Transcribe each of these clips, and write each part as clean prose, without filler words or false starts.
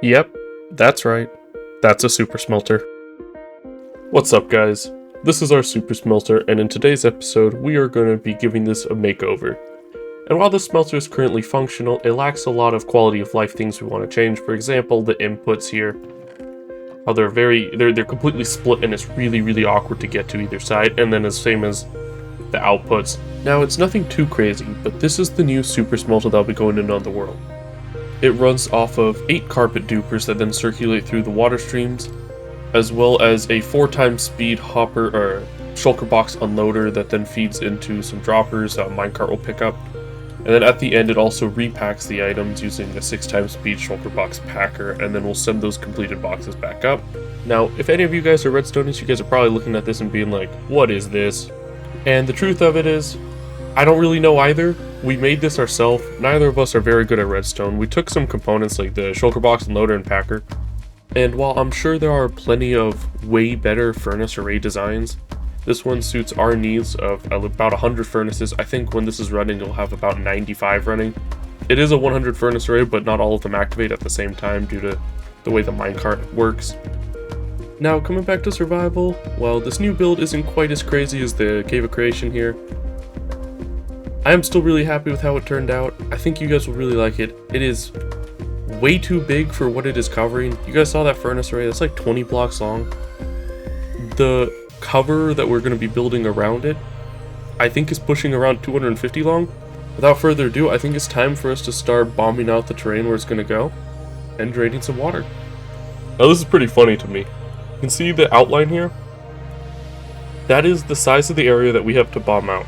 Yep, that's right. That's a super smelter. What's up, guys? This is our super smelter, and in today's episode, we are going to be giving this a makeover. And while the smelter is currently functional, it lacks a lot of quality of life things we want to change. For example, the inputs here. How they're completely split, and it's really awkward to get to either side, and then the same as the outputs. Now, it's nothing too crazy, but this is the new super smelter that'll be going into the world. It runs off of 8 carpet dupers that then circulate through the water streams, as well as a 4x speed hopper or shulker box unloader that then feeds into some droppers that a minecart will pick up. And then at the end it also repacks the items using a 6x speed shulker box packer, and then we'll send those completed boxes back up. Now, if any of you guys are redstonians, you guys are probably looking at this and being like, what is this? And the truth of it is, I don't really know either. We made this ourselves. Neither of us are very good at redstone. We took some components like the shulker box unloader and packer. And while I'm sure there are plenty of way better furnace array designs, this one suits our needs of about 100 furnaces. I think when this is running, you'll have about 95 running. It is a 100 furnace array, but not all of them activate at the same time due to the way the minecart works. Now, coming back to survival, while this new build isn't quite as crazy as the Cave of Creation here, I am still really happy with how it turned out. I think you guys will really like it. It is way too big for what it is covering. You guys saw that furnace array? That's like 20 blocks long. The cover that we're going to be building around it, I think is pushing around 250 long. Without further ado, I think it's time for us to start bombing out the terrain where it's going to go and draining some water. Now, this is pretty funny to me. You can see the outline here? That is the size of the area that we have to bomb out.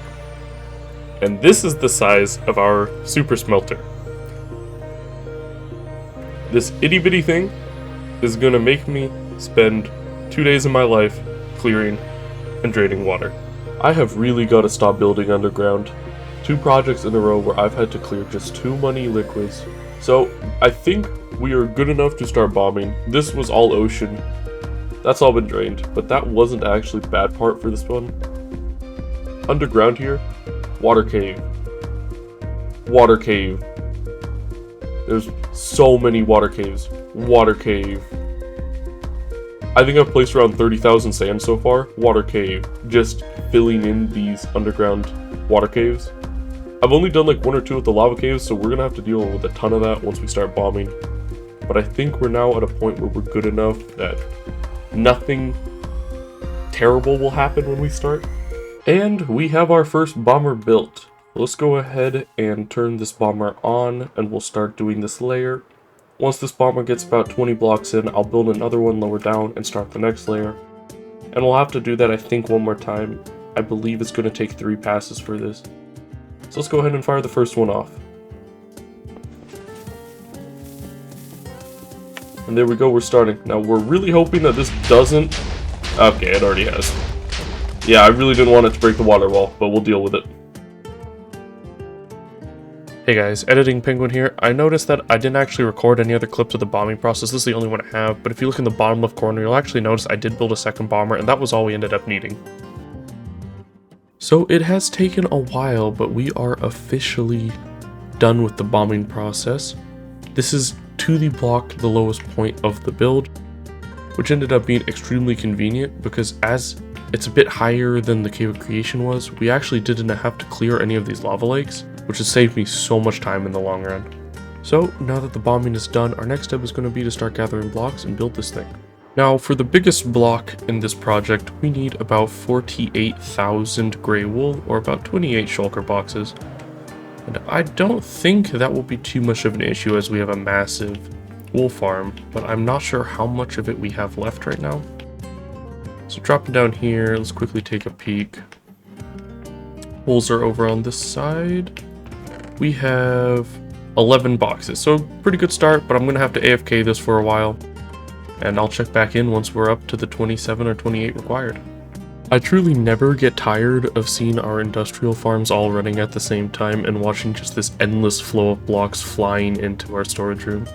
And this is the size of our super smelter. This itty bitty thing is gonna make me spend 2 days of my life clearing and draining water. I have really got to stop building underground. 2 projects in a row where I've had to clear just too many liquids. So I think we are good enough to start bombing. This was all ocean. That's all been drained, but that wasn't actually the bad part for this one. Underground here, water cave. Water cave. There's so many water caves. Water cave. I think I've placed around 30,000 sand so far. Water cave. Just filling in these underground water caves. I've only done like 1 or 2 with the lava caves, so we're gonna have to deal with a ton of that once we start bombing. But I think we're now at a point where we're good enough that nothing terrible will happen when we start. And we have our first bomber built. Let's go ahead and turn this bomber on, and we'll start doing this layer. Once this bomber gets about 20 blocks in, I'll build another one lower down and start the next layer. And we'll have to do that, I think, one more time. I believe it's going to take 3 passes for this. So let's go ahead and fire the first one off. And there we go, we're starting. Now, we're really hoping that this doesn't... Okay, it already has. Yeah, I really didn't want it to break the water wall, but we'll deal with it. Hey guys, Editing Penguin here. I noticed that I didn't actually record any other clips of the bombing process. This is the only one I have, but if you look in the bottom left corner, you'll actually notice I did build a second bomber, and that was all we ended up needing. So it has taken a while, but we are officially done with the bombing process. This is to the block to the lowest point of the build, which ended up being extremely convenient because as it's a bit higher than the Cave of Creation was, we actually didn't have to clear any of these lava lakes, which has saved me so much time in the long run. So now that the bombing is done, our next step is going to be to start gathering blocks and build this thing. Now, for the biggest block in this project, we need about 48,000 gray wool, or about 28 shulker boxes. And I don't think that will be too much of an issue as we have a massive wool farm, but I'm not sure how much of it we have left right now. So dropping down here, let's quickly take a peek. Wools are over on this side. We have 11 boxes, so pretty good start, but I'm gonna have to AFK this for a while. And I'll check back in once we're up to the 27 or 28 required. I truly never get tired of seeing our industrial farms all running at the same time and watching just this endless flow of blocks flying into our storage room.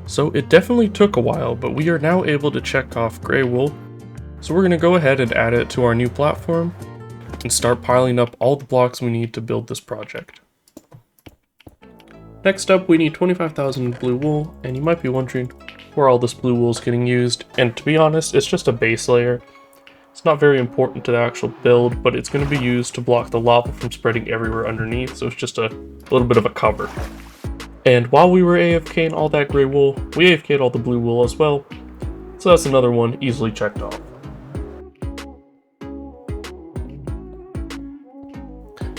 So it definitely took a while, but we are now able to check off gray wool. So we're going to go ahead and add it to our new platform. and start piling up all the blocks we need to build this project. Next up, we need 25,000 blue wool, and you might be wondering where all this blue wool is getting used, and to be honest, it's just a base layer. It's not very important to the actual build, but it's going to be used to block the lava from spreading everywhere underneath, so it's just a little bit of a cover. And while we were AFKing all that gray wool, we AFK'd all the blue wool as well, so that's another one easily checked off.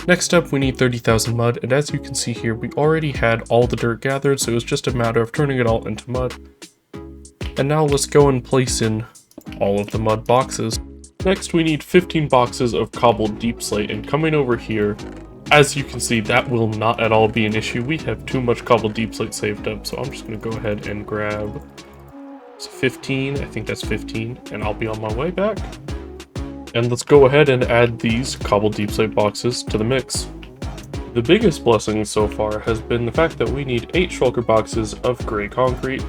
Next up, we need 30,000 mud, and as you can see here, we already had all the dirt gathered, so it was just a matter of turning it all into mud. And now let's go and place in all of the mud boxes. Next, we need 15 boxes of cobbled deep slate, and coming over here, as you can see, that will not at all be an issue. We have too much cobbled deep slate saved up, so I'm just going to go ahead and grab 15, I think that's 15, and I'll be on my way back. And let's go ahead and add these cobbled deep slate boxes to the mix. The biggest blessing so far has been the fact that we need 8 shulker boxes of gray concrete,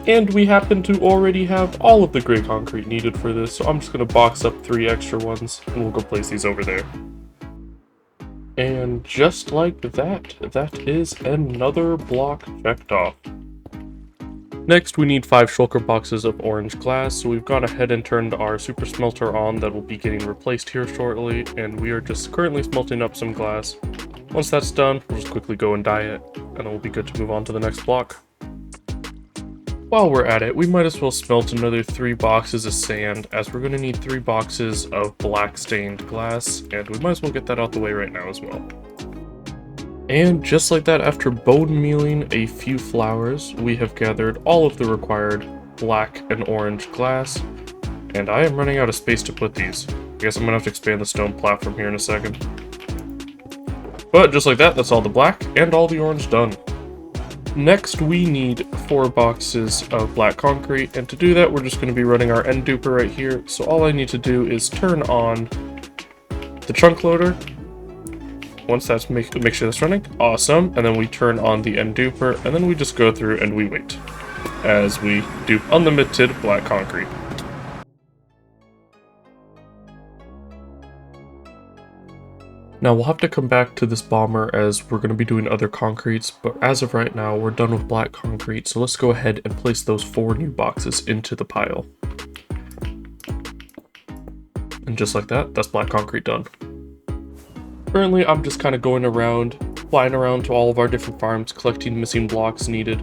and we happen to already have all of the gray concrete needed for this, so I'm just going to box up 3 extra ones, and we'll go place these over there. And just like that, that is another block checked off. Next, we need 5 shulker boxes of orange glass, so we've gone ahead and turned our super smelter on that will be getting replaced here shortly, and we are just currently smelting up some glass. Once that's done, we'll just quickly go and dye it, and then we'll be good to move on to the next block. While we're at it, we might as well smelt another 3 boxes of sand, as we're going to need 3 boxes of black stained glass, and we might as well get that out the way right now as well. And just like that, after bone mealing a few flowers, we have gathered all of the required black and orange glass, and I am running out of space to put these. I guess I'm gonna have to expand the stone platform here in a second. But just like that, that's all the black and all the orange done. Next, we need 4 boxes of black concrete, and to do that, we're just going to be running our end duper right here. So all I need to do is turn on the chunk loader. Once that's make sure that's running, awesome, and then we turn on the end duper, and then we just go through and we wait as we do unlimited black concrete. Now we'll have to come back to this bomber as we're going to be doing other concretes, but as of right now we're done with black concrete, so let's go ahead and place those 4 new boxes into the pile. And just like that, that's black concrete done. Currently, I'm just kind of going around, flying around to all of our different farms, collecting missing blocks needed.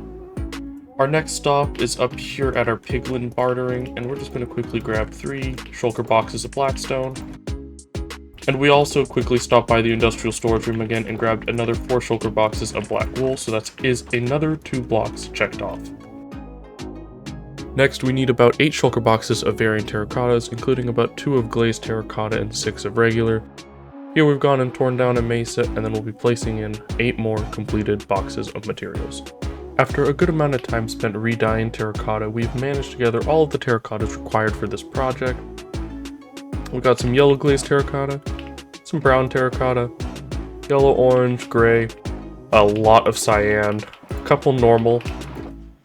Our next stop is up here at our piglin bartering, and we're just going to quickly grab 3 shulker boxes of blackstone. And we also quickly stopped by the industrial storage room again and grabbed another 4 shulker boxes of black wool, so that is another 2 blocks checked off. Next, we need about 8 shulker boxes of varying terracottas, including about 2 of glazed terracotta and 6 of regular. Here we've gone and torn down a mesa, and then we'll be placing in 8 more completed boxes of materials. After a good amount of time spent re-dyeing terracotta, we've managed to gather all of the terracottas required for this project. We've got some yellow glazed terracotta, some brown terracotta, yellow, orange, gray, a lot of cyan, a couple normal,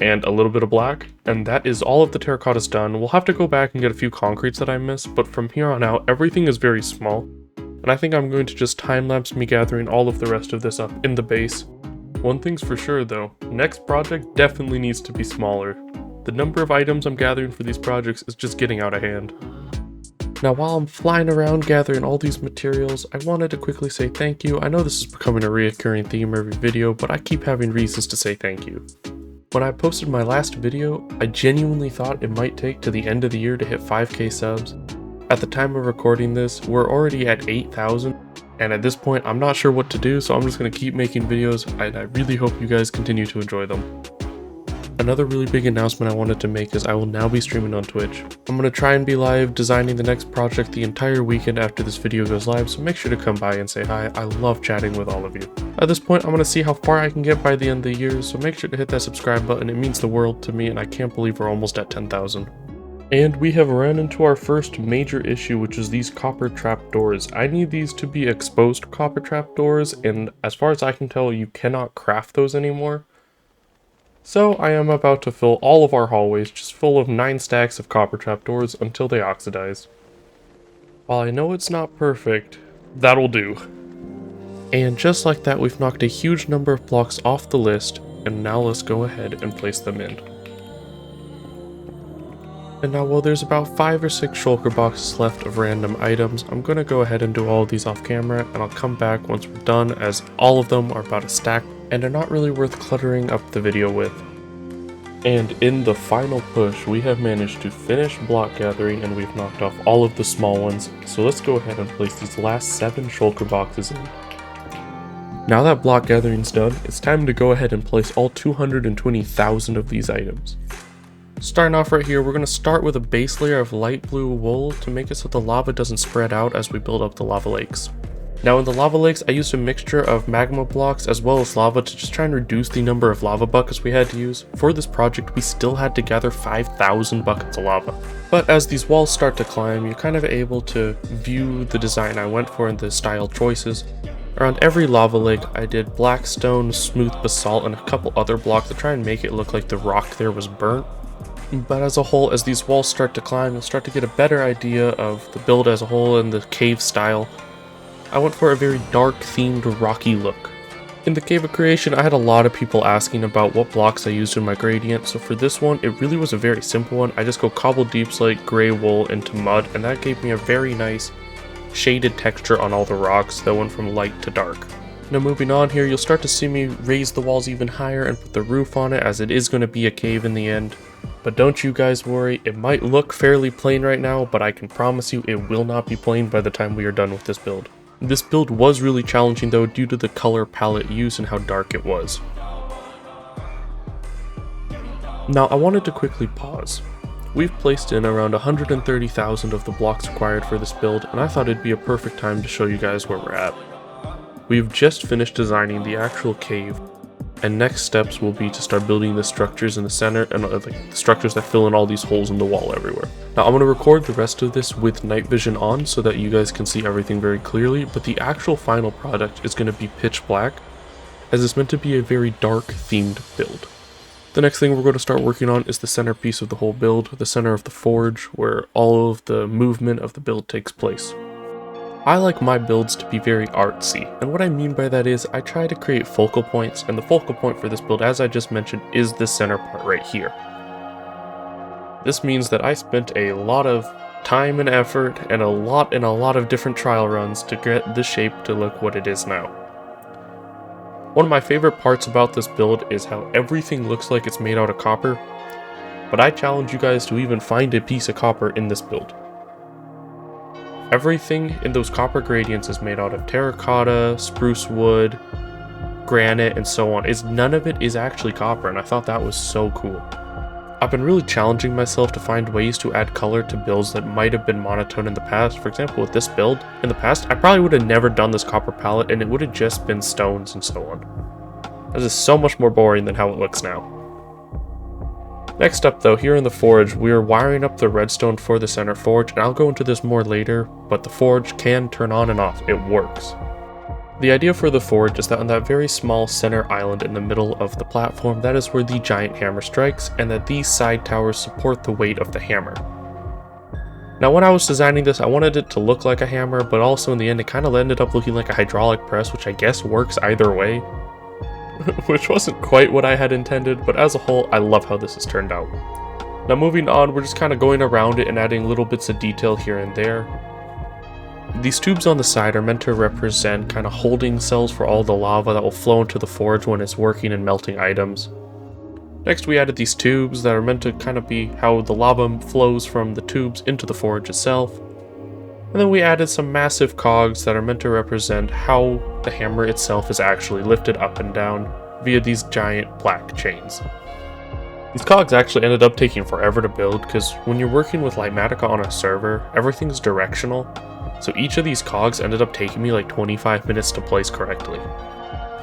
and a little bit of black, and that is all of the terracottas done. We'll have to go back and get a few concretes that I missed, but from here on out, everything is very small. And I think I'm going to just time-lapse me gathering all of the rest of this up in the base. One thing's for sure though, next project definitely needs to be smaller. The number of items I'm gathering for these projects is just getting out of hand. Now while I'm flying around gathering all these materials, I wanted to quickly say thank you. I know this is becoming a reoccurring theme every video, but I keep having reasons to say thank you. When I posted my last video, I genuinely thought it might take to the end of the year to hit 5k subs. At the time of recording this, we're already at 8,000, and at this point I'm not sure what to do, so I'm just going to keep making videos, and I really hope you guys continue to enjoy them. Another really big announcement I wanted to make is I will now be streaming on Twitch. I'm going to try and be live designing the next project the entire weekend after this video goes live, so make sure to come by and say hi. I love chatting with all of you. At this point, I'm going to see how far I can get by the end of the year, so make sure to hit that subscribe button. It means the world to me, and I can't believe we're almost at 10,000. And we have ran into our first major issue, which is these copper trapdoors. I need these to be exposed copper trapdoors, and as far as I can tell, you cannot craft those anymore. So I am about to fill all of our hallways just full of 9 stacks of copper trapdoors until they oxidize. While I know it's not perfect, That'll do. And just like that, we've knocked a huge number of blocks off the list, and now let's go ahead and place them in. And now while there's about 5 or 6 shulker boxes left of random items, I'm going to go ahead and do all of these off camera, and I'll come back once we're done, as all of them are about a stack and are not really worth cluttering up the video with. And in the final push, we have managed to finish block gathering, and we've knocked off all of the small ones, so let's go ahead and place these last 7 shulker boxes in. Now that block gathering's done, it's time to go ahead and place all 220,000 of these items. Starting off right here, we're going to start with a base layer of light blue wool to make it so the lava doesn't spread out as we build up the lava lakes. Now in the lava lakes, I used a mixture of magma blocks as well as lava to just try and reduce the number of lava buckets we had to use. For this project, we still had to gather 5,000 buckets of lava. But as these walls start to climb, you're kind of able to view the design I went for and the style choices. Around every lava lake, I did black stone, smooth basalt, and a couple other blocks to try and make it look like the rock there was burnt. But as a whole, as these walls start to climb, you'll start to get a better idea of the build as a whole and the cave style. I went for a very dark themed rocky look. In the cave of creation, I had a lot of people asking about what blocks I used in my gradient, so for this one, it really was a very simple one. I just go cobble deep slate, gray wool into mud, and that gave me a very nice shaded texture on all the rocks that went from light to dark. Now moving on here, you'll start to see me raise the walls even higher and put the roof on it, as it is going to be a cave in the end. But don't you guys worry, it might look fairly plain right now, but I can promise you it will not be plain by the time we are done with this build. This build was really challenging though due to the color palette used and how dark it was. Now I wanted to quickly pause. We've placed in around 130,000 of the blocks required for this build, and I thought it'd be a perfect time to show you guys where we're at. We've just finished designing the actual cave, and next steps will be to start building the structures in the center and the structures that fill in all these holes in the wall everywhere. Now I'm going to record the rest of this with night vision on so that you guys can see everything very clearly, but the actual final product is going to be pitch black, as it's meant to be a very dark themed build. The next thing we're going to start working on is the centerpiece of the whole build, the center of the forge, where all of the movement of the build takes place. I like my builds to be very artsy, and what I mean by that is I try to create focal points, and the focal point for this build, as I just mentioned, is this center part right here. This means that I spent a lot of time and effort and a lot of different trial runs to get this shape to look what it is now. One of my favorite parts about this build is how everything looks like it's made out of copper, but I challenge you guys to even find a piece of copper in this build. Everything in those copper gradients is made out of terracotta, spruce wood, granite, and so on. None of it is actually copper, and I thought that was so cool. I've been really challenging myself to find ways to add color to builds that might have been monotone in the past. For example, with this build, in the past, I probably would have never done this copper palette, and it would have just been stones and so on. This is so much more boring than how it looks now. Next up though, here in the forge, we are wiring up the redstone for the center forge, and I'll go into this more later, but the forge can turn on and off, it works. The idea for the forge is that on that very small center island in the middle of the platform, that is where the giant hammer strikes, and that these side towers support the weight of the hammer. Now when I was designing this, I wanted it to look like a hammer, but also in the end it kind of ended up looking like a hydraulic press, which I guess works either way. Which wasn't quite what I had intended, but as a whole, I love how this has turned out. Now moving on, we're just kind of going around it and adding little bits of detail here and there. These tubes on the side are meant to represent kind of holding cells for all the lava that will flow into the forge when it's working and melting items. Next we added these tubes that are meant to kind of be how the lava flows from the tubes into the forge itself. And then we added some massive cogs that are meant to represent how the hammer itself is actually lifted up and down via these giant black chains. These cogs actually ended up taking forever to build because when you're working with Lightmatica on a server, everything's directional, so each of these cogs ended up taking me like 25 minutes to place correctly.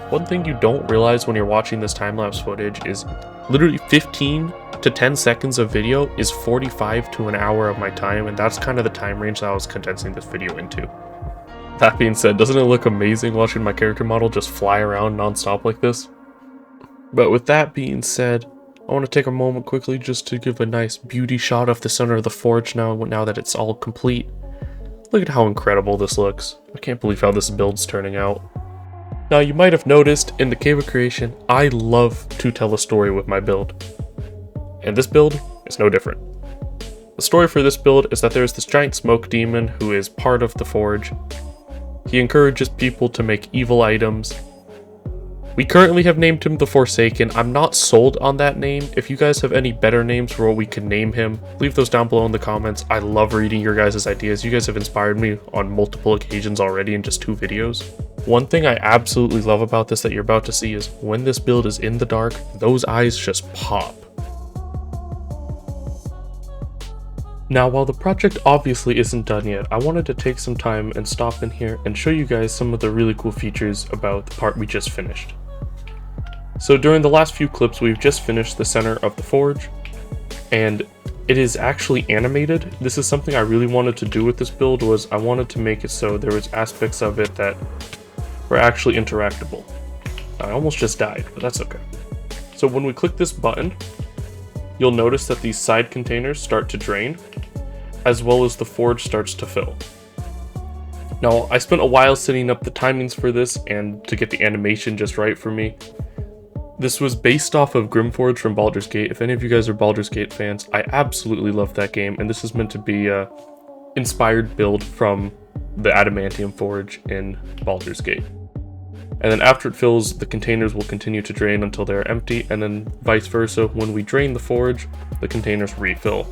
One thing you don't realize when you're watching this time-lapse footage is literally 15 to 10 seconds of video is 45 to an hour of my time, and that's kind of the time range that I was condensing this video into. That being said, doesn't it look amazing watching my character model just fly around non-stop like this? But with that being said, I want to take a moment quickly just to give a nice beauty shot of the center of the forge now that it's all complete. Look at how incredible this looks. I can't believe how this build's turning out. Now you might have noticed in the Cave of Creation, I love to tell a story with my build. And this build is no different. The story for this build is that there's this giant smoke demon who is part of the forge. He encourages people to make evil items. We currently have named him the Forsaken. I'm not sold on that name. If you guys have any better names for what we can name him, leave those down below in the comments. I love reading your guys' ideas. You guys have inspired me on multiple occasions already in just 2 videos. One thing I absolutely love about this that you're about to see is when this build is in the dark, those eyes just pop. Now, while the project obviously isn't done yet, I wanted to take some time and stop in here and show you guys some of the really cool features about the part we just finished. So during the last few clips, we've just finished the center of the forge, and it is actually animated. This is something I really wanted to do with this build, was I wanted to make it so there was aspects of it that were actually interactable. I almost just died, but that's okay. So when we click this button, you'll notice that these side containers start to drain, as well as the forge starts to fill. Now, I spent a while setting up the timings for this and to get the animation just right for me. This was based off of Grimforge from Baldur's Gate. If any of you guys are Baldur's Gate fans, I absolutely love that game, and this is meant to be a inspired build from the Adamantium Forge in Baldur's Gate. And then after it fills, the containers will continue to drain until they're empty, and then vice versa. When we drain the forge, the containers refill.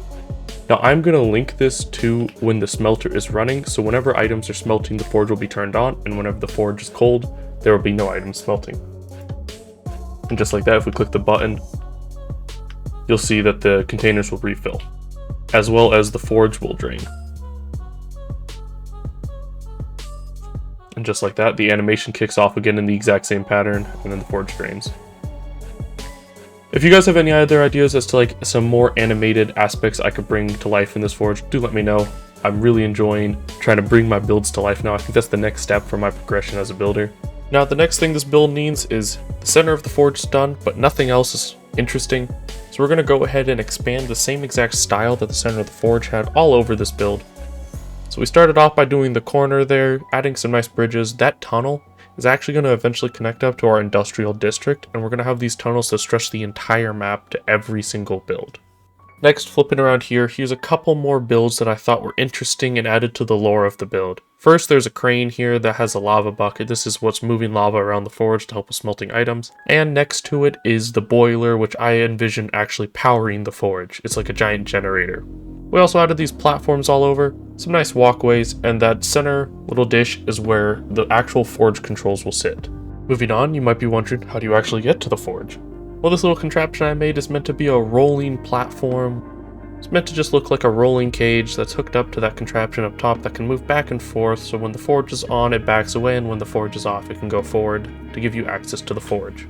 Now I'm going to link this to when the smelter is running, so whenever items are smelting, the forge will be turned on, and whenever the forge is cold, there will be no items smelting. And just like that, if we click the button, you'll see that the containers will refill, as well as the forge will drain. And just like that, the animation kicks off again in the exact same pattern, and then the forge drains. If you guys have any other ideas as to like some more animated aspects I could bring to life in this forge, do let me know. I'm really enjoying trying to bring my builds to life now. I think that's the next step for my progression as a builder. Now, the next thing this build needs is the center of the forge is done, but nothing else is interesting. So we're going to go ahead and expand the same exact style that the center of the forge had all over this build. So we started off by doing the corner there, adding some nice bridges. That tunnel is actually going to eventually connect up to our industrial district, and we're going to have these tunnels to stretch the entire map to every single build. Next, flipping around here, here's a couple more builds that I thought were interesting and added to the lore of the build. First, there's a crane here that has a lava bucket. This is what's moving lava around the forge to help with smelting items. And next to it is the boiler, which I envision actually powering the forge. It's like a giant generator. We also added these platforms all over, some nice walkways, and that center little dish is where the actual forge controls will sit. Moving on, you might be wondering, how do you actually get to the forge? Well, this little contraption I made is meant to be a rolling platform. It's meant to just look like a rolling cage that's hooked up to that contraption up top that can move back and forth, so when the forge is on, it backs away, and when the forge is off, it can go forward to give you access to the forge.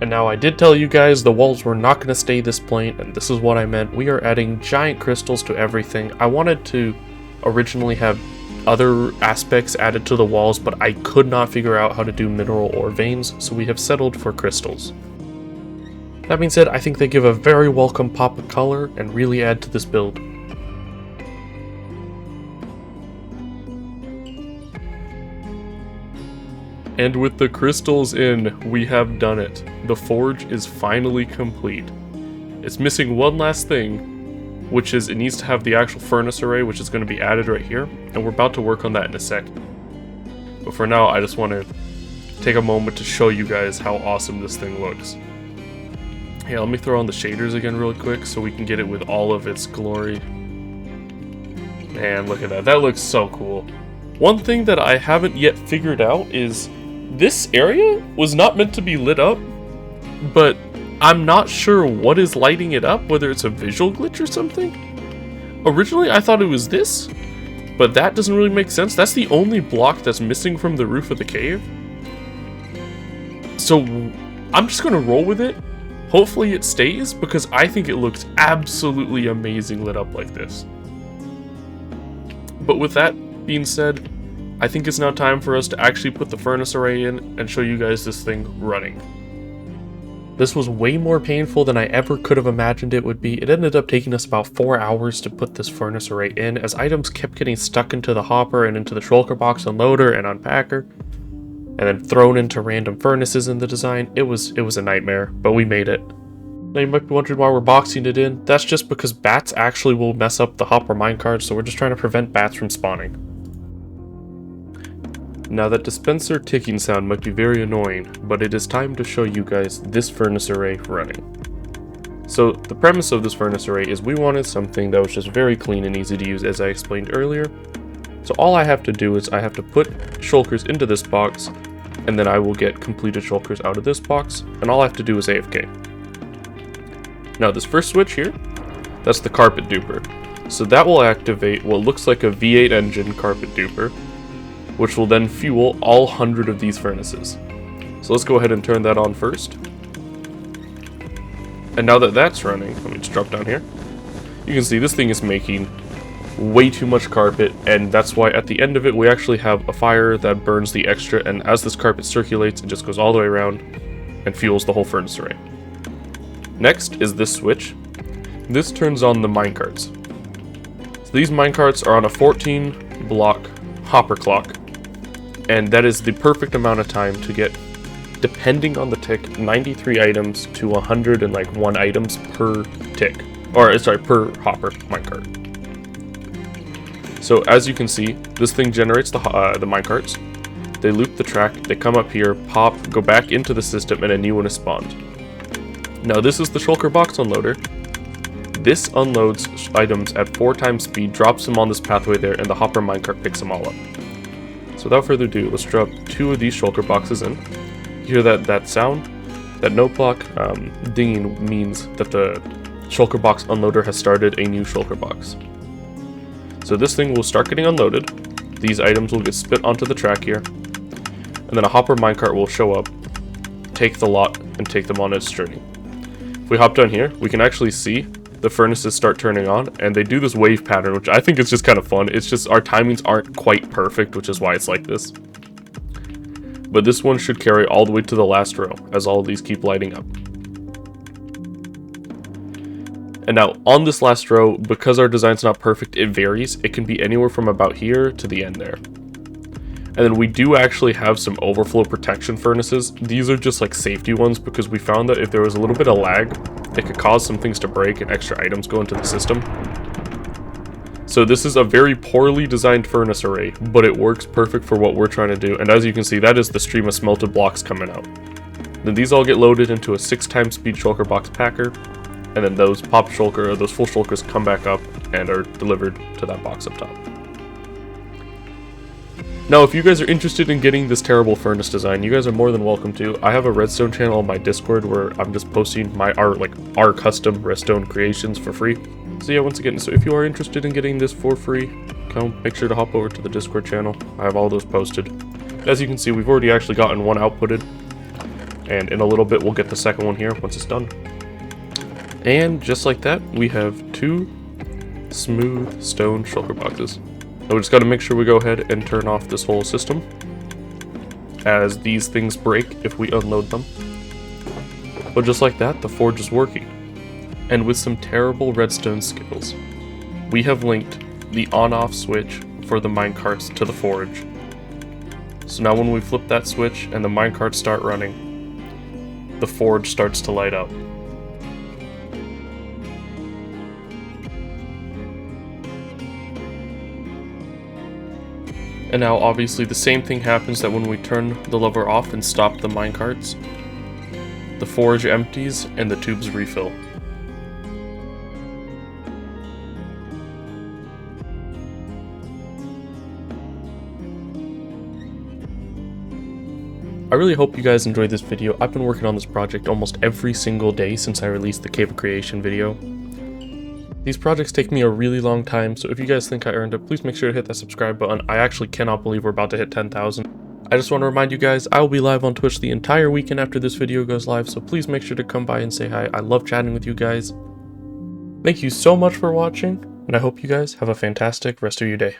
And now, I did tell you guys the walls were not going to stay this plain, and this is what I meant. We are adding giant crystals to everything. I wanted to originally have other aspects added to the walls, but I could not figure out how to do mineral ore veins, so we have settled for crystals. That being said, I think they give a very welcome pop of color and really add to this build. And with the crystals in, we have done it. The forge is finally complete. It's missing one last thing, which is it needs to have the actual furnace array, which is going to be added right here, and we're about to work on that in a second. But for now, I just want to take a moment to show you guys how awesome this thing looks. Hey, let me throw on the shaders again real quick so we can get it with all of its glory. Man, look at that. That looks so cool. One thing that I haven't yet figured out is this area was not meant to be lit up, but I'm not sure what is lighting it up, whether it's a visual glitch or something. Originally, I thought it was this, but that doesn't really make sense. That's the only block that's missing from the roof of the cave. So I'm just gonna roll with it. Hopefully it stays, because I think it looks absolutely amazing lit up like this. But with that being said, I think it's now time for us to actually put the furnace array in and show you guys this thing running. This was way more painful than I ever could have imagined it would be. It ended up taking us about 4 hours to put this furnace array in, as items kept getting stuck into the hopper and into the shulker box unloader and unpacker, and then thrown into random furnaces in the design. It was a nightmare, but we made it. Now you might be wondering why we're boxing it in. That's just because bats actually will mess up the hopper minecart, so we're just trying to prevent bats from spawning. Now that dispenser ticking sound might be very annoying, but it is time to show you guys this furnace array running. So the premise of this furnace array is we wanted something that was just very clean and easy to use, as I explained earlier. So all I have to do is I have to put shulkers into this box, and then I will get completed shulkers out of this box, and all I have to do is AFK. Now this first switch here, that's the carpet duper. So that will activate what looks like a V8 engine carpet duper, which will then fuel all 100 of these furnaces. So let's go ahead and turn that on first. And now that that's running, let me just drop down here. You can see this thing is making way too much carpet, and that's why at the end of it we actually have a fire that burns the extra, and as this carpet circulates it just goes all the way around and fuels the whole furnace array. Next is this switch. This turns on the minecarts. So these minecarts are on a 14 block hopper clock, and that is the perfect amount of time to get, depending on the tick, 93 items to 101 items per tick, or sorry, per hopper minecart. So as you can see, this thing generates the minecarts. They loop the track, they come up here, pop, go back into the system, and a new one is spawned. Now this is the shulker box unloader. This unloads items at 4 times speed, drops them on this pathway there, and the hopper minecart picks them all up. So without further ado, let's drop 2 of these shulker boxes in. You hear that sound? That note block dinging means that the shulker box unloader has started a new shulker box. So this thing will start getting unloaded. These items will get spit onto the track here, and then a hopper minecart will show up, take the lot, and take them on its journey. If we hop down here, we can actually see the furnaces start turning on, and they do this wave pattern, which I think is just kind of fun. It's just our timings aren't quite perfect, which is why it's like this. But this one should carry all the way to the last row, as all of these keep lighting up. And now, on this last row, because our design's not perfect, it varies. It can be anywhere from about here to the end there. And then we do actually have some overflow protection furnaces. These are just like safety ones, because we found that if there was a little bit of lag, it could cause some things to break and extra items go into the system. So this is a very poorly designed furnace array, but it works perfect for what we're trying to do. And as you can see, that is the stream of smelted blocks coming out. Then these all get loaded into a 6 times speed shulker box packer, and then those pop shulker, or those full shulkers, come back up and are delivered to that box up top. Now, if you guys are interested in getting this terrible furnace design, you guys are more than welcome to. I have a redstone channel on my Discord where I'm just posting our custom redstone creations for free. So yeah, once again, so if you are interested in getting this for free, make sure to hop over to the Discord channel. I have all those posted. As you can see, we've already actually gotten one outputted, and in a little bit we'll get the second one here once it's done. And just like that, we have 2 smooth stone shulker boxes. Now we just got to make sure we go ahead and turn off this whole system, as these things break if we unload them. But just like that, the forge is working. And with some terrible redstone skills, we have linked the on-off switch for the minecarts to the forge. So now when we flip that switch and the minecarts start running, the forge starts to light up. And now obviously the same thing happens that when we turn the lever off and stop the minecarts, the forge empties and the tubes refill. I really hope you guys enjoyed this video. I've been working on this project almost every single day since I released the Cave of Creation video. These projects take me a really long time, so if you guys think I earned it, please make sure to hit that subscribe button. I actually cannot believe we're about to hit 10,000. I just want to remind you guys, I will be live on Twitch the entire weekend after this video goes live, so please make sure to come by and say hi. I love chatting with you guys. Thank you so much for watching, and I hope you guys have a fantastic rest of your day.